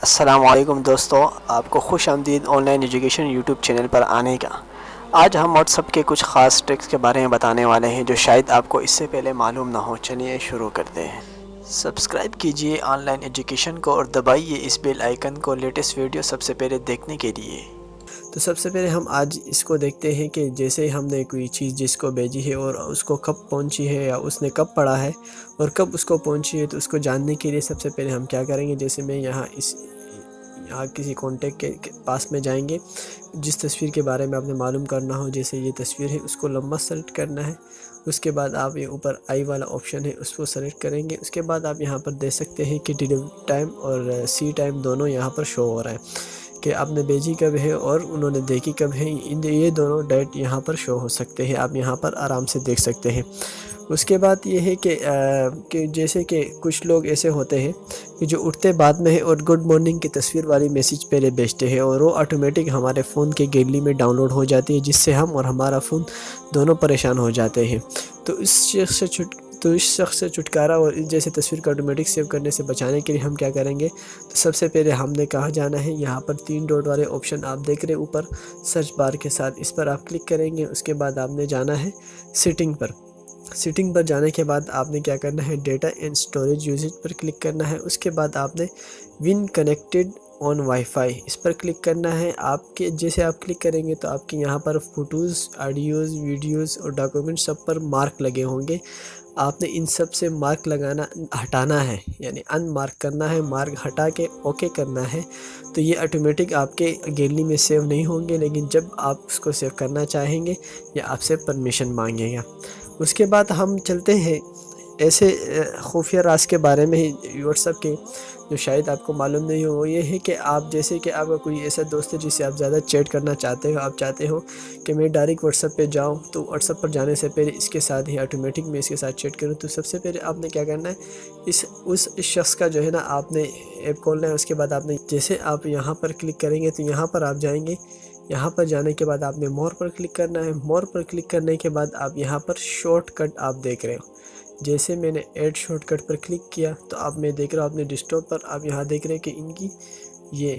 السلام علیکم دوستو، آپ کو خوش آمدید online education YouTube channel پر آنے کا۔ آج ہم واٹس ایپ کے کچھ خاص ٹرکس کے بارے میں بتانے والے ہیں جو شاید آپ کو اس سے پہلے معلوم نہ ہو۔ چلیے شروع کرتے ہیں۔ سبسکرائب کیجئے آن لائن ایجوکیشن کو اور دبائیے اس بیل آئیکن کو لیٹسٹ ویڈیو سب سے پہلے دیکھنے کے لیے۔ تو سب سے پہلے ہم آج اس کو دیکھتے ہیں کہ جیسے ہم نے کوئی چیز جس کو بھیجی ہے اور اس کو کب پہنچی ہے یا اس نے کب پڑھا ہے اور کب اس کو پہنچی ہے، تو اس کو جاننے کے لیے سب سے پہلے ہم کیا کریں گے، جیسے میں یہاں کسی کانٹیکٹ کے پاس میں جائیں گے، جس تصویر کے بارے میں آپ نے معلوم کرنا ہو، جیسے یہ تصویر ہے، اس کو لمبا سیلیکٹ کرنا ہے۔ اس کے بعد آپ یہ اوپر آئی والا آپشن ہے، اس کو سیلیکٹ کریں گے۔ اس کے بعد آپ یہاں پر دیکھ سکتے ہیں کہ ڈیلیوری ٹائم اور سی ٹائم دونوں یہاں پر شو ہو رہا ہے کہ آپ نے بھیجی کب ہے اور انہوں نے دیکھی کب ہے۔ یہ دونوں ڈیٹ یہاں پر شو ہو سکتے ہیں، آپ یہاں پر آرام سے دیکھ سکتے ہیں۔ اس کے بعد یہ ہے کہ جیسے کہ کچھ لوگ ایسے ہوتے ہیں کہ جو اٹھتے بعد میں ہے اور گڈ مارننگ کی تصویر والی میسیج پہلے بھیجتے ہیں، اور وہ آٹومیٹک ہمارے فون کے گیلری میں ڈاؤن لوڈ ہو جاتی ہے، جس سے ہم اور ہمارا فون دونوں پریشان ہو جاتے ہیں۔ تو اس شخص سے چھٹکارا اور اس جیسے تصویر کا آٹومیٹک سیو کرنے سے بچانے کے لیے ہم کیا کریں گے، تو سب سے پہلے ہم نے کہاں جانا ہے، یہاں پر 3 ڈاٹ والے آپشن آپ دیکھ رہے اوپر سرچ بار کے ساتھ، اس پر آپ کلک کریں گے۔ اس کے بعد آپ نے جانا ہے سیٹنگ پر۔ سیٹنگ پر جانے کے بعد آپ نے کیا کرنا ہے، data and storage usage per click کرنا ہے۔ اس کے بعد آپ نے ون کنیکٹڈ آن وائی فائی اس پر کلک کرنا ہے۔ آپ کے جیسے آپ کلک کریں گے تو آپ کے یہاں پر فوٹوز، آڈیوز، ویڈیوز اور ڈاکومنٹ سب پر مارک لگے ہوں گے۔ آپ نے ان سب سے مارک ہٹانا ہے، یعنی ان مارک کرنا ہے، مارک ہٹا کے اوکے کرنا ہے۔ تو یہ آٹومیٹک آپ کے گیلری میں سیو نہیں ہوں گے، لیکن جب آپ اس کو سیو کرنا چاہیں گے یا آپ سے پرمیشن مانگے گا۔ اس کے بعد ہم چلتے ہیں ایسے خفیہ راز کے بارے میں ہی واٹس ایپ کے، جو شاید آپ کو معلوم نہیں ہو۔ وہ یہ ہے کہ آپ جیسے کہ آپ کا کوئی ایسا دوست ہے جس سے آپ زیادہ چیٹ کرنا چاہتے ہو، آپ چاہتے ہو کہ میں ڈائریکٹ واٹس ایپ پہ جاؤں، تو واٹس ایپ پر جانے سے پہلے اس کے ساتھ ہی آٹومیٹک میں اس کے ساتھ چیٹ کروں، تو سب سے پہلے آپ نے کیا کرنا ہے، اس شخص کا جو ہے نا آپ نے ایپ کھولنا ہے۔ اس کے بعد آپ نے جیسے آپ یہاں پر کلک کریں گے تو یہاں پر آپ جائیں گے۔ یہاں پر جانے کے بعد آپ نے مور پر کلک کرنا ہے۔ مور پر کلک کرنے کے بعد آپ یہاں پر شارٹ کٹ آپ دیکھ رہے ہو۔ جیسے میں نے ایڈ شارٹ کٹ پر کلک کیا تو اب میں دیکھ رہا ہوں اپنے ڈیسکٹاپ پر، آپ یہاں دیکھ رہے ہیں کہ ان کی یہ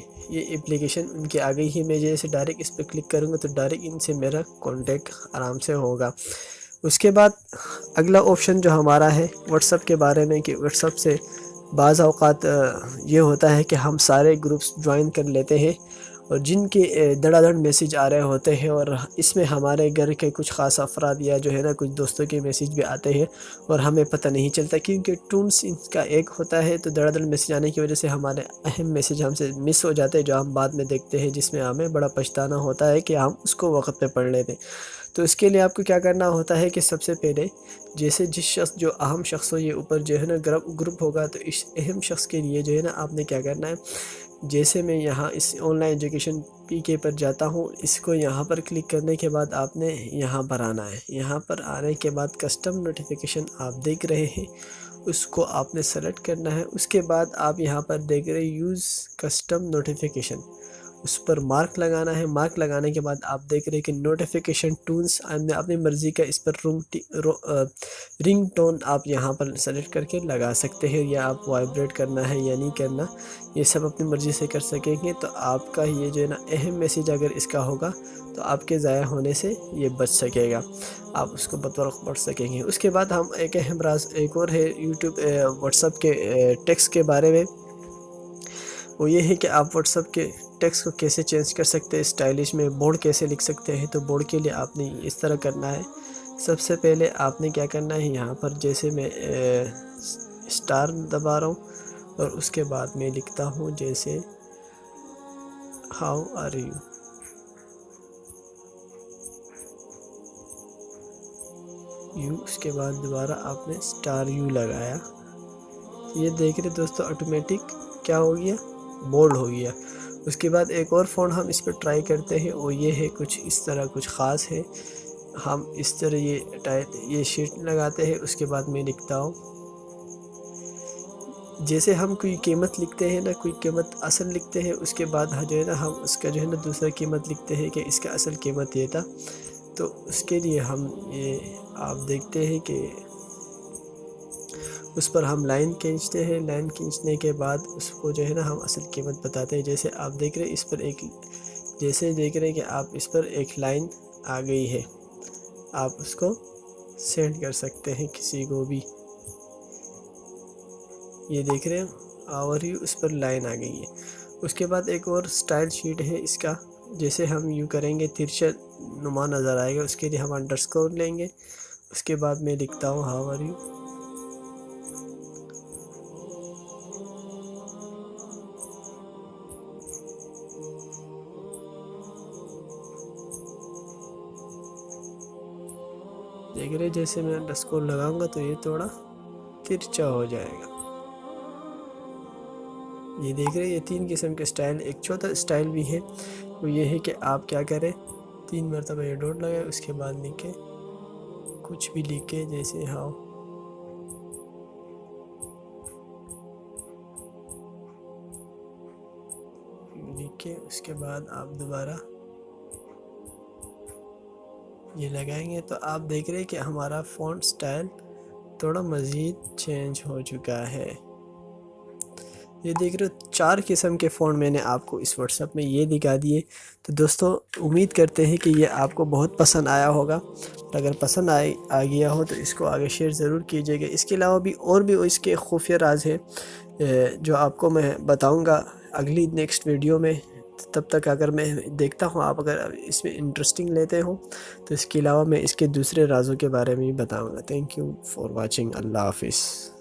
اپلیکیشن ان کی آ گئی ہے۔ میں جیسے ڈائریکٹ اس پہ کلک کروں گا تو ڈائریکٹ ان سے میرا کانٹیکٹ آرام سے ہوگا۔ اس کے بعد اگلا آپشن جو ہمارا ہے واٹس ایپ کے بارے میں، کہ واٹس ایپ سے بعض اوقات یہ ہوتا ہے کہ ہم سارے گروپس جوائن کر لیتے ہیں، اور جن کے دڑا دڑ میسیج آ رہے ہوتے ہیں، اور اس میں ہمارے گھر کے کچھ خاص افراد یا جو ہے نا کچھ دوستوں کے میسیج بھی آتے ہیں اور ہمیں پتہ نہیں چلتا، کیونکہ ٹونس ان کا ایک ہوتا ہے، تو دڑا دڑ میسیج آنے کی وجہ سے ہمارے اہم میسیج ہم سے مس ہو جاتے ہیں، جو ہم بعد میں دیکھتے ہیں، جس میں ہمیں بڑا پچھتانا ہوتا ہے کہ ہم اس کو وقت پہ پڑھ لیتے۔ تو اس کے لیے آپ کو کیا کرنا ہوتا ہے کہ سب سے پہلے جیسے جس شخص جو اہم شخص ہو، یہ اوپر جو ہے نا گروپ ہوگا، تو اس اہم شخص کے لیے جو ہے نا آپ نے کیا کرنا ہے، جیسے میں یہاں اس آن لائن ایجوکیشن پی کے پر جاتا ہوں، اس کو یہاں پر کلک کرنے کے بعد آپ نے یہاں پر آنا ہے۔ یہاں پر آنے کے بعد کسٹم نوٹیفیکیشن آپ دیکھ رہے ہیں، اس کو آپ نے سیلیکٹ کرنا ہے۔ اس کے بعد آپ یہاں پر دیکھ رہے یوز کسٹم نوٹیفیکیشن، اس پر مارک لگانا ہے۔ مارک لگانے کے بعد آپ دیکھ رہے کہ نوٹیفیکیشن ٹونز اپنی مرضی کا اس پر رنگ ٹون آپ یہاں پر سیلیکٹ کر کے لگا سکتے ہیں، یا آپ وائبریٹ کرنا ہے یا نہیں کرنا، یہ سب اپنی مرضی سے کر سکیں گے۔ تو آپ کا یہ جو ہے نا اہم میسیج اگر اس کا ہوگا تو آپ کے ضائع ہونے سے یہ بچ سکے گا، آپ اس کو بطور پڑھ سکیں گے۔ اس کے بعد ہم ایک اہم راز ایک اور ہے یوٹیوب واٹس ایپ کے ٹیکسٹ کے بارے میں، وہ یہ ہے کہ آپ واٹس ایپ کے ٹیکسٹ کو کیسے چینج کر سکتے ہیں، اسٹائلش میں بورڈ کیسے لکھ سکتے ہیں۔ تو بورڈ کے لیے آپ نے اس طرح کرنا ہے، سب سے پہلے آپ نے کیا کرنا ہے، یہاں پر جیسے میں اسٹار دبا رہا ہوں اور اس کے بعد میں لکھتا ہوں جیسے ہاؤ آر یو، اس کے بعد دوبارہ آپ نے اسٹار یو لگایا۔ یہ دیکھ رہے دوستو آٹومیٹک کیا ہو گیا، بولڈ ہو گیا۔ اس کے بعد ایک اور فون ہم اس پہ ٹرائی کرتے ہیں، اور یہ ہے کچھ اس طرح کچھ خاص ہے۔ ہم اس طرح یہ شیٹ لگاتے ہیں۔ اس کے بعد میں لکھتا ہوں، جیسے ہم کوئی قیمت لکھتے ہیں نا، کوئی قیمت اصل لکھتے ہیں، اس کے بعد جو ہے نا ہم اس کا جو ہے نا دوسرا قیمت لکھتے ہیں کہ اس کا اصل قیمت یہ تھا۔ تو اس کے لیے ہم یہ آپ دیکھتے ہیں کہ اس پر ہم لائن کھینچتے ہیں. لائن کھینچنے کے بعد اس کو جو ہے نا ہم اصل قیمت بتاتے ہیں. جیسے آپ دیکھ رہے ہیں کہ آپ اس پر ایک لائن آ گئی ہے. آپ اس کو سینڈ کر سکتے ہیں کسی کو بھی. یہ دیکھ رہے ہیں اور ہی اس پر لائن آ گئی ہے. اس کے بعد ایک اور سٹائل شیٹ ہے اس کا. جیسے ہم یوں کریں گے ترچھا نما نظر آئے گا. اس کے لیے ہم انڈرسکور لیں گے. اس کے بعد میں لکھتا ہوں ہاؤ آر یو. دیکھ رہے جیسے میں انڈرسکور لگاؤں گا تو یہ تھوڑا ترچھا ہو جائے گا. یہ دیکھ رہے یہ 3 قسم کے سٹائل. ایک چوتھا سٹائل بھی ہے وہ یہ ہے کہ آپ کیا کریں 3 مرتبہ یہ ڈاٹ لگائے. اس کے بعد لکھیں کچھ بھی لکھیں جیسے ہاؤ لکھیں. اس کے بعد آپ دوبارہ یہ لگائیں گے تو آپ دیکھ رہے کہ ہمارا فونٹ سٹائل تھوڑا مزید چینج ہو چکا ہے. یہ دیکھ رہے 4 قسم کے فونٹ میں نے آپ کو اس واٹس ایپ میں یہ دکھا دیے. تو دوستو امید کرتے ہیں کہ یہ آپ کو بہت پسند آیا ہوگا. اگر پسند آ گیا ہو تو اس کو آگے شیئر ضرور کیجیے گا. اس کے علاوہ بھی اور بھی اس کے خفیہ راز ہیں جو آپ کو میں بتاؤں گا اگلی نیکسٹ ویڈیو میں. تب تک اگر میں دیکھتا ہوں آپ اگر اس میں انٹرسٹنگ لیتے ہو تو اس کے علاوہ میں اس کے دوسرے رازوں کے بارے میں بھی بتاؤں گا. Thank you for watching. اللہ حافظ.